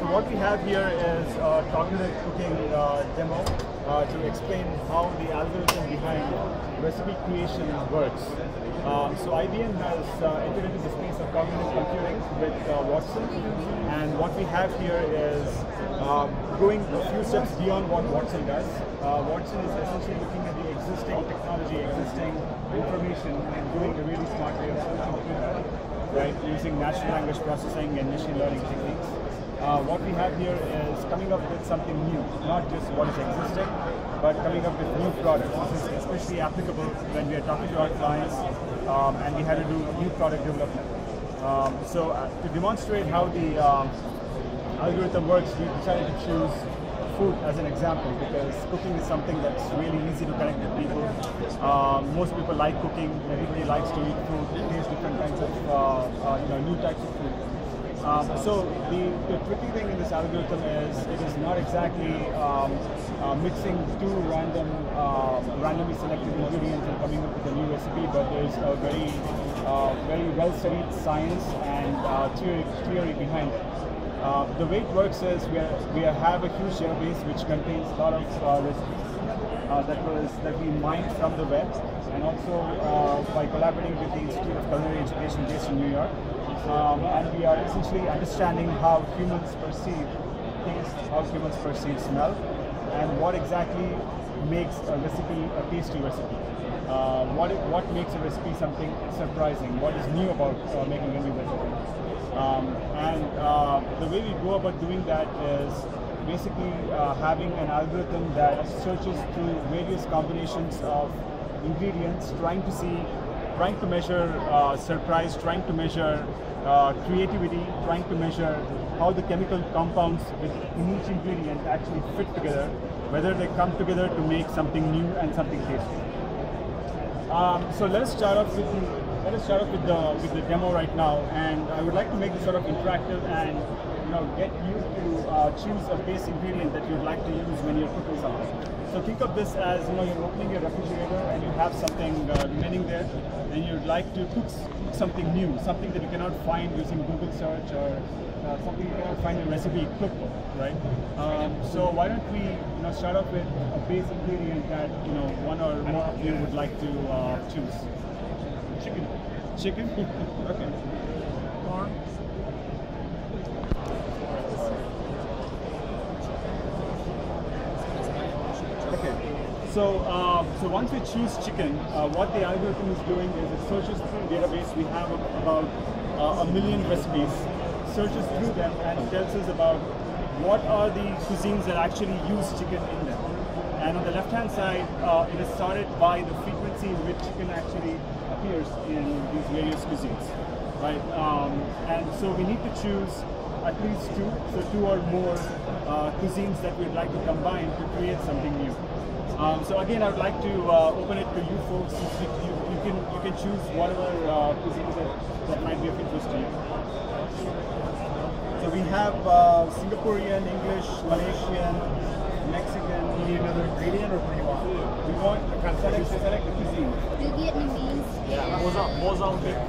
what we have here is a cognitive cooking demo to explain how the algorithm behind recipe creation works. So IBM has entered into the space of cognitive computing with Watson, and what we have here is going a few steps beyond what Watson does. Watson is essentially looking at the existing technology, existing information, and doing a really smart way of searching through that, right, using natural language processing and machine learning techniques. What we have here is coming up with something new, not just what is existing, but coming up with new products. This is especially applicable when we are talking to our clients and we had to do new product development. To demonstrate how the algorithm works, we decided to choose food as an example because cooking is something that's really easy to connect with people. Most people like cooking, everybody likes to eat food, taste different kinds of new types of food. So the tricky thing in this algorithm is it is not exactly mixing two randomly selected ingredients and coming up with a new recipe, but there's a very well-studied science and theory behind it. The way it works is we have a huge database which contains a lot of recipes that we mined from the web, and also by collaborating with the Institute of Culinary Education based in New York. And we are essentially understanding how humans perceive taste, how humans perceive smell, and what exactly makes a recipe a tasty recipe. What makes a recipe something surprising? What is new about making a new recipe? The way we go about doing that is basically having an algorithm that searches through various combinations of ingredients, trying to measure surprise, trying to measure creativity, trying to measure how the chemical compounds in each ingredient actually fit together, whether they come together to make something new and something tasty. So let us start off with the demo right now, and I would like to make this sort of interactive and get you to choose a base ingredient that you'd like to use when you're cooking something. So think of this as you're opening your refrigerator and you have something remaining there, and you'd like to cook something new, something that you cannot find using Google search or something you cannot find in a recipe cookbook, right? So why don't we start off with a base ingredient that one or more of you would like to choose. Chicken. Chicken? Okay. Corn. Okay. So once we choose chicken, what the algorithm is doing is it searches through the database. We have about 1 million recipes, searches through them and tells us about what are the cuisines that actually use chicken in them. And on the left-hand side, it is sorted by the frequency in which chicken actually appears in these various cuisines, right? And so we need to choose at least two or more cuisines that we'd like to combine to create something new. So again, I would like to open it to you folks. You can choose whatever cuisines that might be of interest to you. So we have Singaporean, English, Malaysian, Mexican. Do you need another ingredient, or what do you want? We want to select the cuisine. The Vietnamese. Yeah, Mozambique.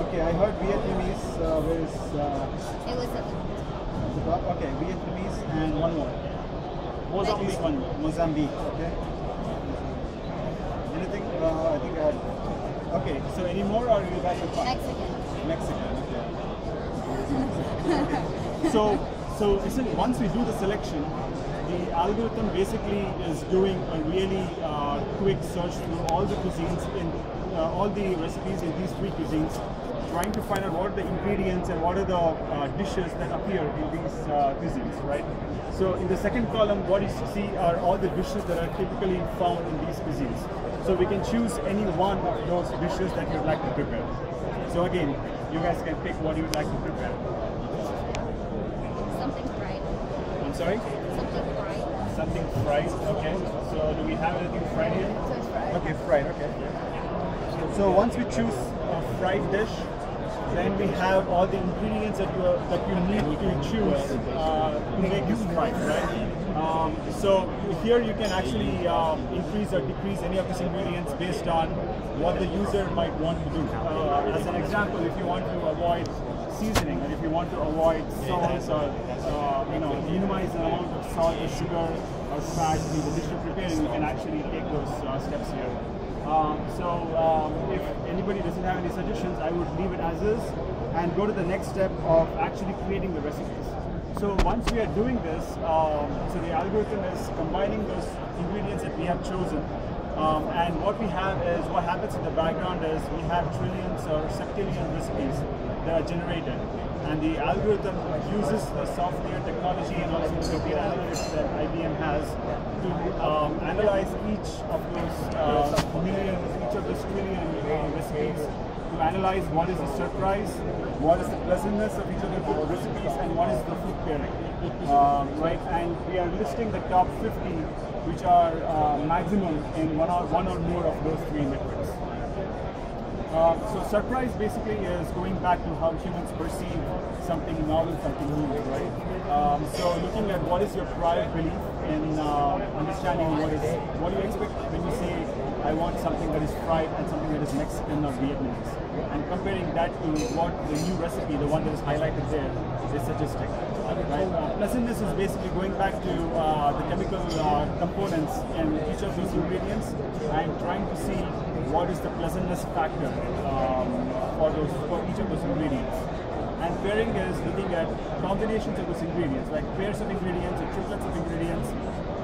Okay, I heard Vietnamese. Where is? It was a The top? Okay, Vietnamese and one more. Mozambique. One, Mozambique. Okay. Anything? I think I had. Okay, so any more, or you guys are fine? Mexican. Mexican. Okay. So once we do the selection, the algorithm basically is doing a really quick search through all the cuisines in all the recipes in these 3 cuisines, trying to find out what are the ingredients and what are the dishes that appear in these cuisines, right? So in the second column, what you see are all the dishes that are typically found in these cuisines. So we can choose any one of those dishes that you'd like to prepare. So again, you guys can pick what you'd like to prepare. Something fried. I'm sorry? Something fried. Something fried, okay. So do we have anything fried here? So it's fried. Okay, fried, okay. So once we choose a fried dish, then we have all the ingredients that you need to choose to make this fried, right? So here you can actually increase or decrease any of these ingredients based on what the user might want to do. As an example, if you want to avoid seasoning, and if you want to avoid salt or minimize the amount of salt or sugar or fat in the dish you're preparing, you can actually take those steps here. If anybody doesn't have any suggestions, I would leave it as is and go to the next step of actually creating the recipes. So once we are doing this, so the algorithm is combining those ingredients that we have chosen. And what we have is, what happens in the background is we have trillions or septillion recipes that are generated. And the algorithm uses the software technology and also the data analytics that IBM has to analyze each of those millions, each of those trillion recipes, to analyze what is the surprise, what is the pleasantness of each of the recipes, and what is the food pairing. Right, and we are listing the top 50, which are maximum in one or more of those three metrics. So surprise basically is going back to how humans perceive something novel, something new, right? So looking at what is your prior belief in understanding what do you expect when you say I want something that is fried and something that is Mexican or Vietnamese, and comparing that to what the new recipe, the one that is highlighted there, is suggesting. Right? Pleasantness is basically going back to the chemical components in each of these ingredients and trying to see what is the pleasantness factor for each of those ingredients. And pairing is looking at combinations of those ingredients, like pairs of ingredients or triplets of ingredients,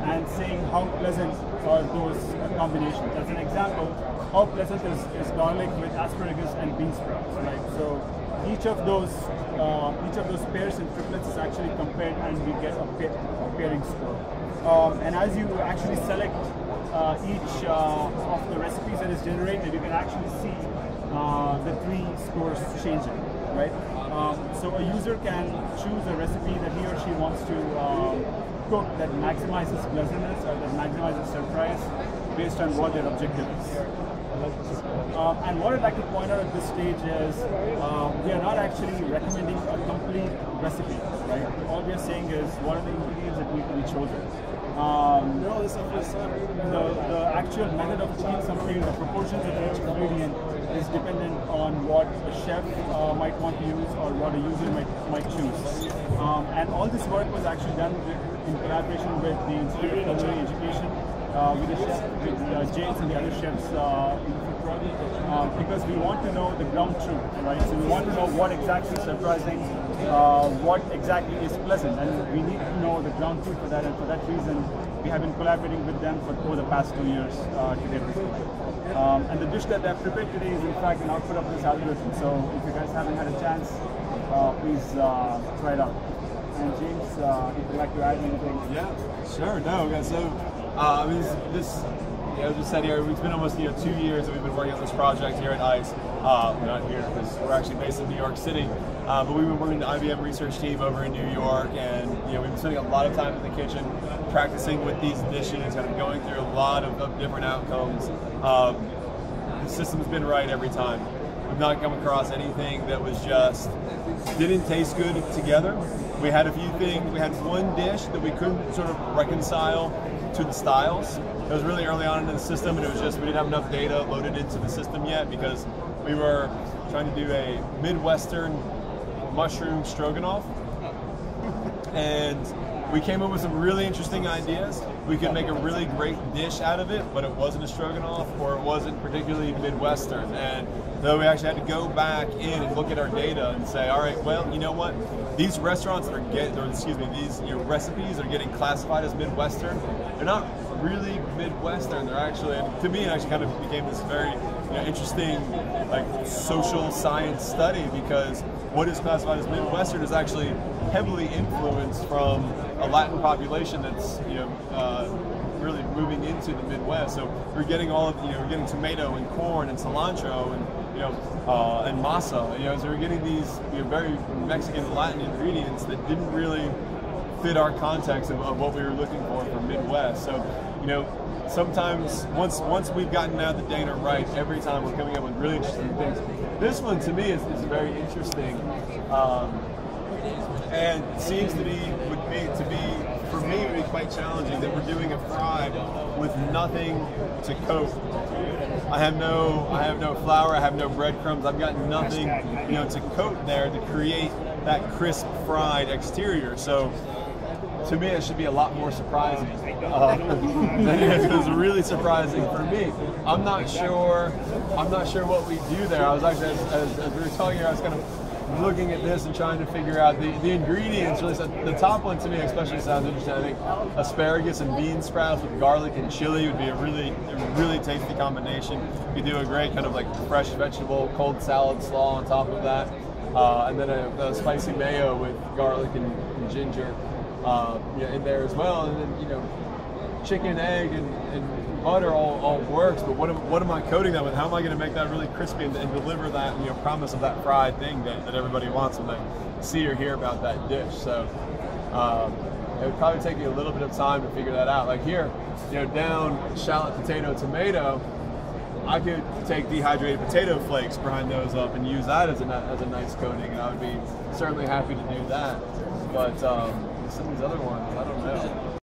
and saying how pleasant are those combinations. As an example, how pleasant is garlic with asparagus and bean sprouts, right? So each of those pairs and triplets is actually compared, and we get a pairing score. And as you actually select each of the recipes that is generated, you can actually see the three scores changing, right? So a user can choose a recipe that he or she wants to cook that maximizes pleasantness or that maximizes surprise based on what their objective is. And what I'd like to point out at this stage is we are not actually recommending a complete recipe, right? All we are saying is what are the ingredients that need to be chosen. No, this is the first time. The actual method of cooking something, the proportions of each ingredient is dependent on what a chef might want to use or what a user might choose. And all this work was actually done in collaboration with the Institute of Culinary Education, with the chef, with James and the other chefs in the food project, because we want to know the ground truth, right? So we want to know what exactly is surprising, what exactly is pleasant, and we need to know the ground truth for that, and for that reason we have been collaborating with them over the past 2 years to get this done. And the dish that I've prepared today is in fact an output of this algorithm, so if you guys haven't had a chance, please try it out. And James, if you'd like to add anything. Yeah, sure. No, yeah, so I mean, this as we said here, it's been almost 2 years that we've been working on this project here at ICE. We're not here because we're actually based in New York City, but we've been working with the IBM research team over in New York, and we've been spending a lot of time in the kitchen practicing with these dishes, kind of going through a lot of different outcomes. The system's been right every time. We've not come across anything that was just didn't taste good together. We had a few things. We had one dish that we couldn't sort of reconcile to the styles. It was really early on in the system, and it was just we didn't have enough data loaded into the system yet because we were trying to do a Midwestern mushroom stroganoff, and we came up with some really interesting ideas. We could make a really great dish out of it, but it wasn't a stroganoff, or it wasn't particularly Midwestern. And though we actually had to go back in and look at our data and say, all right, well, you know what? These restaurants that are these recipes are getting classified as Midwestern. They're not really Midwestern. They're actually, and to me, it actually kind of became this very interesting, like social science study, because what is classified as Midwestern is actually heavily influenced from a Latin population that's really moving into the Midwest. So we're getting all of we're getting tomato and corn and cilantro and and masa. So we're getting these very Mexican Latin ingredients that didn't really fit our context of what we were looking for Midwest. So sometimes once we've gotten out the data right, every time we're coming up with really interesting things. This one to me is very interesting, and seems to be for me, it would be quite challenging that we're doing a fry with nothing to coat. I have no flour, I have no breadcrumbs, I've got nothing, to coat there to create that crisp fried exterior. So to me, it should be a lot more surprising. It was really surprising for me. I'm not sure what we do there. I was actually, as we were talking here, I was kind of looking at this and trying to figure out the ingredients. Really, the top one to me especially sounds interesting. I think asparagus and bean sprouts with garlic and chili would be a really tasty combination. You do a great kind of like fresh vegetable cold salad slaw on top of that, and then a spicy mayo with garlic and ginger in there as well. And then chicken, egg, and butter all works, but what am I coating that with? How am I going to make that really crispy and deliver that promise of that fried thing that everybody wants when they see or hear about that dish? So it would probably take me a little bit of time to figure that out. Like here, down shallot, potato, tomato, I could take dehydrated potato flakes, grind those up, and use that as a nice coating, and I would be certainly happy to do that. But some of these other ones, I don't know.